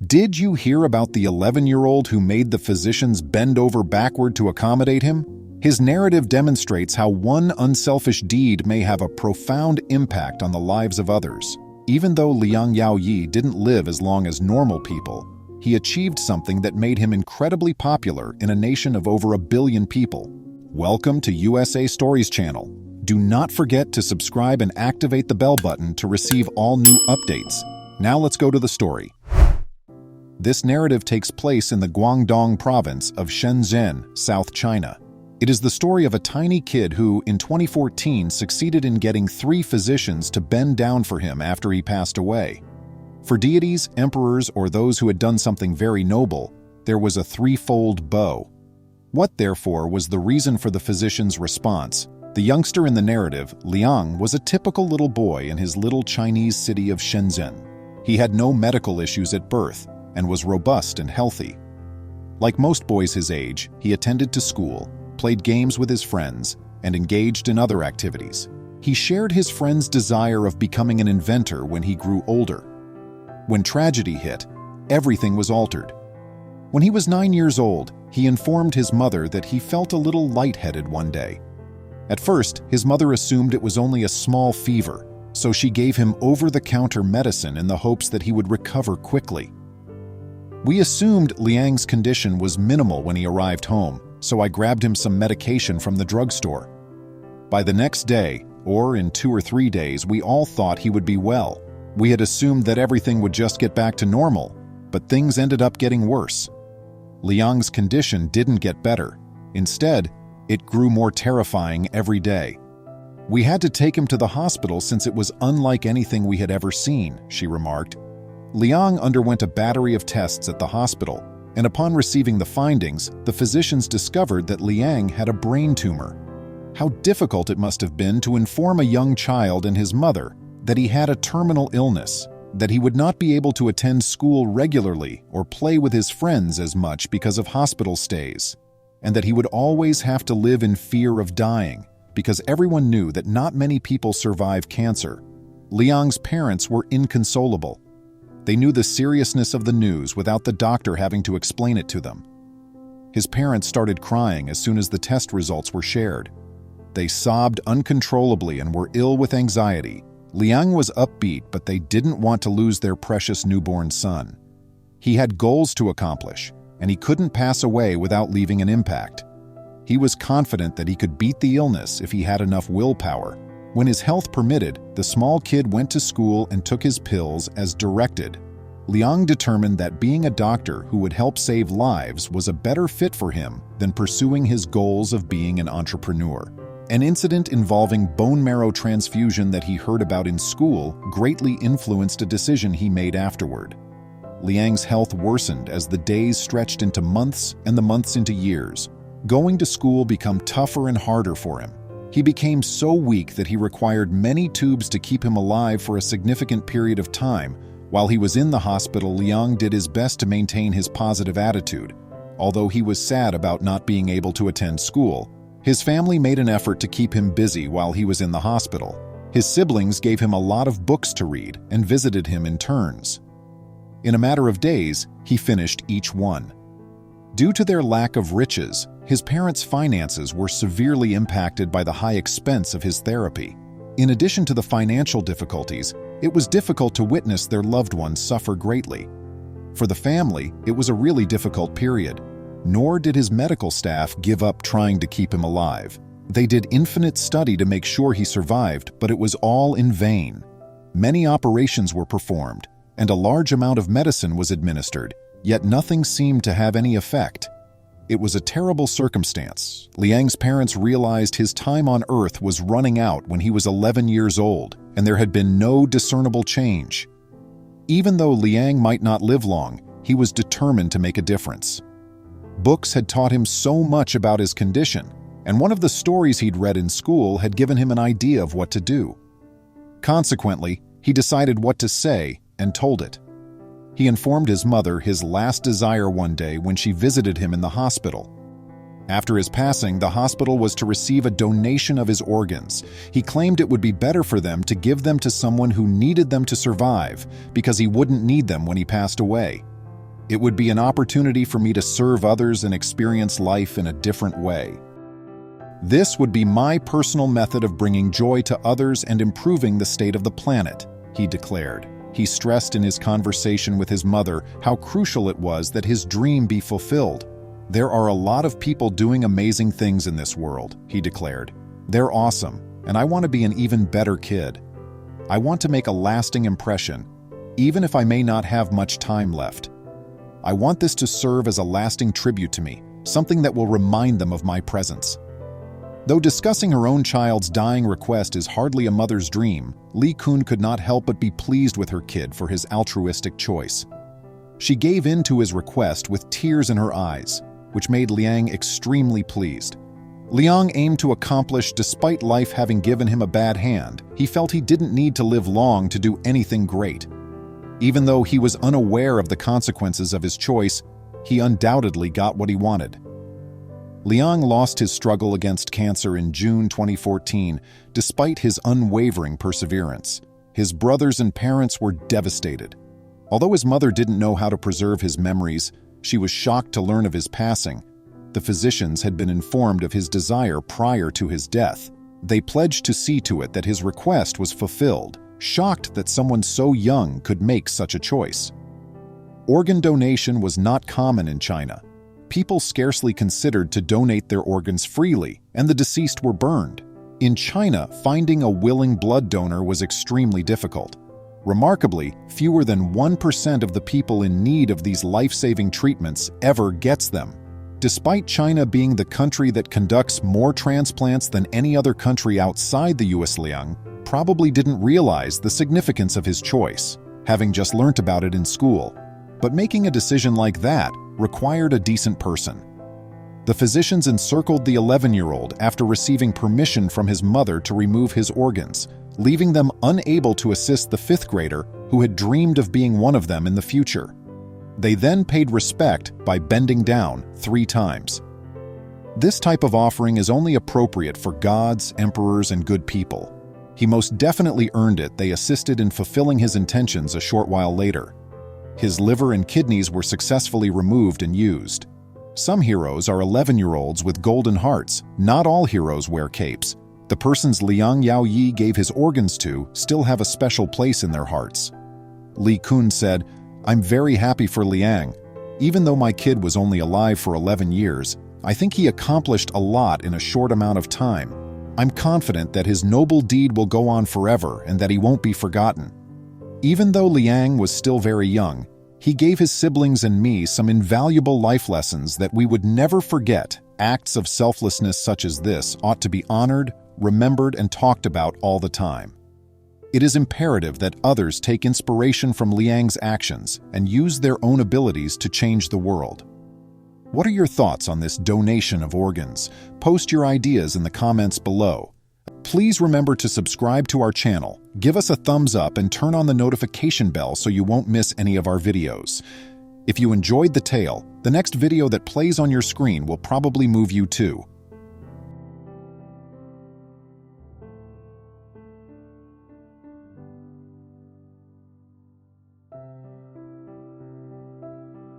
Did you hear about the 11-year-old who made the physicians bend over backward to accommodate him? His narrative demonstrates how one unselfish deed may have a profound impact on the lives of others. Even though Liang Yaoyi didn't live as long as normal people, he achieved something that made him incredibly popular in a nation of over 1 billion people. Welcome to USA Stories channel. Do not forget to subscribe and activate the bell button to receive all new updates. Now let's go to the story. This narrative takes place in the Guangdong province of Shenzhen, South China. It is the story of a tiny kid who, in 2014, succeeded in getting 3 physicians to bend down for him after he passed away. For deities, emperors, or those who had done something very noble, there was a threefold bow. What, therefore, was the reason for the physician's response? The youngster in the narrative, Liang, was a typical little boy in his little Chinese city of Shenzhen. He had no medical issues at birth and was robust and healthy. Like most boys his age, he attended to school, played games with his friends, and engaged in other activities. He shared his friend's desire of becoming an inventor when he grew older. When tragedy hit, everything was altered. When he was 9 years old, he informed his mother that he felt a little lightheaded one day. At first, his mother assumed it was only a small fever, so she gave him over-the-counter medicine in the hopes that he would recover quickly. We assumed Liang's condition was minimal when he arrived home, so I grabbed him some medication from the drugstore. By the next day, or in 2 or 3 days, we all thought he would be well. We had assumed that everything would just get back to normal, but things ended up getting worse. Liang's condition didn't get better. Instead, it grew more terrifying every day. We had to take him to the hospital since it was unlike anything we had ever seen, she remarked. Liang underwent a battery of tests at the hospital, and upon receiving the findings, the physicians discovered that Liang had a brain tumor. How difficult it must have been to inform a young child and his mother that he had a terminal illness, that he would not be able to attend school regularly or play with his friends as much because of hospital stays, and that he would always have to live in fear of dying because everyone knew that not many people survive cancer. Liang's parents were inconsolable. They knew the seriousness of the news without the doctor having to explain it to them. His parents started crying as soon as the test results were shared. They sobbed uncontrollably and were ill with anxiety. Liang was upbeat, but they didn't want to lose their precious newborn son. He had goals to accomplish, and he couldn't pass away without leaving an impact. He was confident that he could beat the illness if he had enough willpower. When his health permitted, the small kid went to school and took his pills as directed. Liang determined that being a doctor who would help save lives was a better fit for him than pursuing his goals of being an entrepreneur. An incident involving bone marrow transfusion that he heard about in school greatly influenced a decision he made afterward. Liang's health worsened as the days stretched into months and the months into years. Going to school became tougher and harder for him. He became so weak that he required many tubes to keep him alive for a significant period of time. While he was in the hospital, Liang did his best to maintain his positive attitude. Although he was sad about not being able to attend school, his family made an effort to keep him busy while he was in the hospital. His siblings gave him a lot of books to read and visited him in turns. In a matter of days, he finished each one. Due to their lack of riches, his parents' finances were severely impacted by the high expense of his therapy. In addition to the financial difficulties, it was difficult to witness their loved ones suffer greatly. For the family, it was a really difficult period. Nor did his medical staff give up trying to keep him alive. They did infinite study to make sure he survived, but it was all in vain. Many operations were performed, and a large amount of medicine was administered, yet nothing seemed to have any effect. It was a terrible circumstance. Liang's parents realized his time on Earth was running out when he was 11 years old, and there had been no discernible change. Even though Liang might not live long, he was determined to make a difference. Books had taught him so much about his condition, and one of the stories he'd read in school had given him an idea of what to do. Consequently, he decided what to say and told it. He informed his mother his last desire one day when she visited him in the hospital. After his passing, the hospital was to receive a donation of his organs. He claimed it would be better for them to give them to someone who needed them to survive, because he wouldn't need them when he passed away. It would be an opportunity for me to serve others and experience life in a different way. This would be my personal method of bringing joy to others and improving the state of the planet, he declared. He stressed in his conversation with his mother how crucial it was that his dream be fulfilled. There are a lot of people doing amazing things in this world, he declared. They're awesome, and I want to be an even better kid. I want to make a lasting impression, even if I may not have much time left. I want this to serve as a lasting tribute to me, something that will remind them of my presence. Though discussing her own child's dying request is hardly a mother's dream, Lee Kun could not help but be pleased with her kid for his altruistic choice. She gave in to his request with tears in her eyes, which made Liang extremely pleased. Liang aimed to accomplish despite life having given him a bad hand. He felt he didn't need to live long to do anything great. Even though he was unaware of the consequences of his choice, he undoubtedly got what he wanted. Liang lost his struggle against cancer in June 2014, despite his unwavering perseverance. His brothers and parents were devastated. Although his mother didn't know how to preserve his memories, she was shocked to learn of his passing. The physicians had been informed of his desire prior to his death. They pledged to see to it that his request was fulfilled, shocked that someone so young could make such a choice. Organ donation was not common in China. People scarcely considered to donate their organs freely, and the deceased were burned. In China, finding a willing blood donor was extremely difficult. Remarkably, fewer than 1% of the people in need of these life-saving treatments ever gets them. Despite China being the country that conducts more transplants than any other country outside the US, Liang probably didn't realize the significance of his choice, having just learnt about it in school. But making a decision like that required a decent person. The physicians encircled the 11-year-old after receiving permission from his mother to remove his organs, leaving them unable to assist the 5th grader who had dreamed of being one of them in the future. They then paid respect by bending down 3 times. This type of offering is only appropriate for gods, emperors, and good people. He most definitely earned it. They assisted in fulfilling his intentions a short while later. His liver and kidneys were successfully removed and used. Some heroes are 11-year-olds with golden hearts. Not all heroes wear capes. The persons Liang Yaoyi gave his organs to still have a special place in their hearts. Lee Kun said, "I'm very happy for Liang. Even though my kid was only alive for 11 years, I think he accomplished a lot in a short amount of time. I'm confident that his noble deed will go on forever and that he won't be forgotten." Even though Liang was still very young, he gave his siblings and me some invaluable life lessons that we would never forget. Acts of selflessness such as this ought to be honored, remembered, and talked about all the time. It is imperative that others take inspiration from Liang's actions and use their own abilities to change the world. What are your thoughts on this donation of organs? Post your ideas in the comments below. Please remember to subscribe to our channel, give us a thumbs up, and turn on the notification bell so you won't miss any of our videos. If you enjoyed the tale, the next video that plays on your screen will probably move you too.